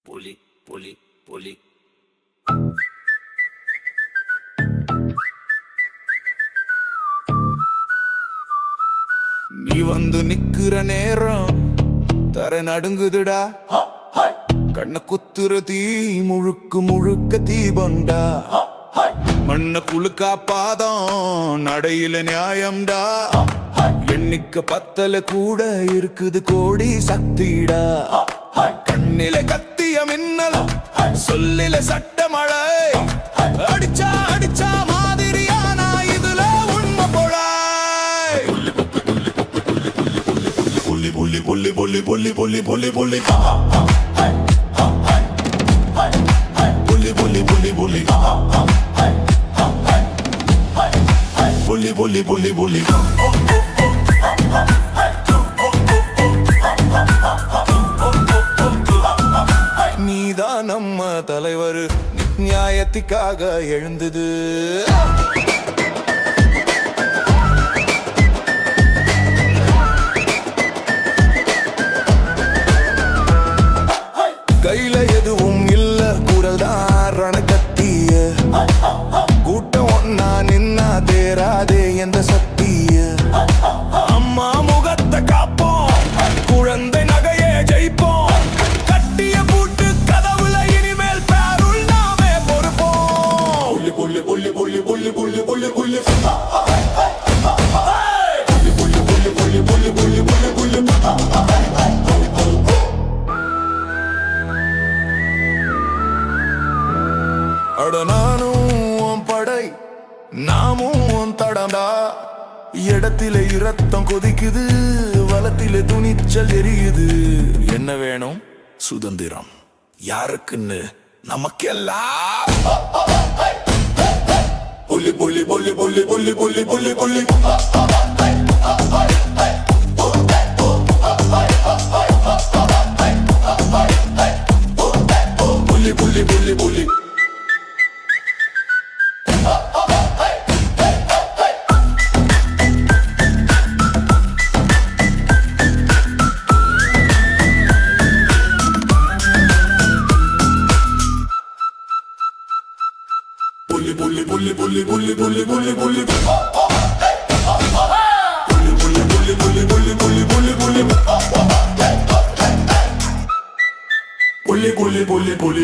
புலி புலி புலி நீ வந்து நிக்கிற நேரம் தர நடுங்குதுடா. கண்ண குத்துற தீ முழுக்க முழுக்க தீபண்டா. மண்ண குழுக்கா பாதம் நடையில நியாயம்டா. எண்ணிக்க பத்தல கூட இருக்குது கோடி சக்திடா. கண்ணில கத்திய மின்னல் சொல்லில சட்ட மழை. அடிச்சா அடிச்சா மாதிரியானா இதுல உண்மை போழாய். புள்ளி புள்ளி புள்ளி புள்ளி புள்ளி புள்ளி புள்ளி புள்ளி புள்ளி புள்ளி புள்ளி புள்ளி புள்ளி புள்ளி புள்ளி புள்ளி நீதான் நம்ம தலைவர் நியாயத்துக்காக எழுந்தது. கையில எதுவும் இல்ல குரல்தான் கத்திய. கூட்டம் ஒன்னா நின்னா தேராதே எந்த சத்திய. அம்மா முகத்தை காப்போம், குழந்தை நகையே ஜெயிப்போம். கட்டிய பூட்டு கதவுல இனிமேல் பேருள் நாமே பொறுப்போம். புள்ளி புள்ளி புள்ளி புள்ளி புள்ளி புள்ளி புள்ளி அட நானும் படை நாமும் தடம்டா. இடத்திலே இரத்தம் கொதிக்குது, வலத்திலே துணிச்சல் எரியுது. என்ன வேணும்? சுதந்திரம். யாருக்குன்னு? நமக்கெல்லாம். புள்ளி புள்ளி புள்ளி புள்ளி புள்ளி புள்ளி புள்ளி புள்ளி புள்ளி புள்ளி புள்ளி புள்ளி bully bully bully bully bully bully bully bully bully bully bully bully bully bully bully bully bully bully bully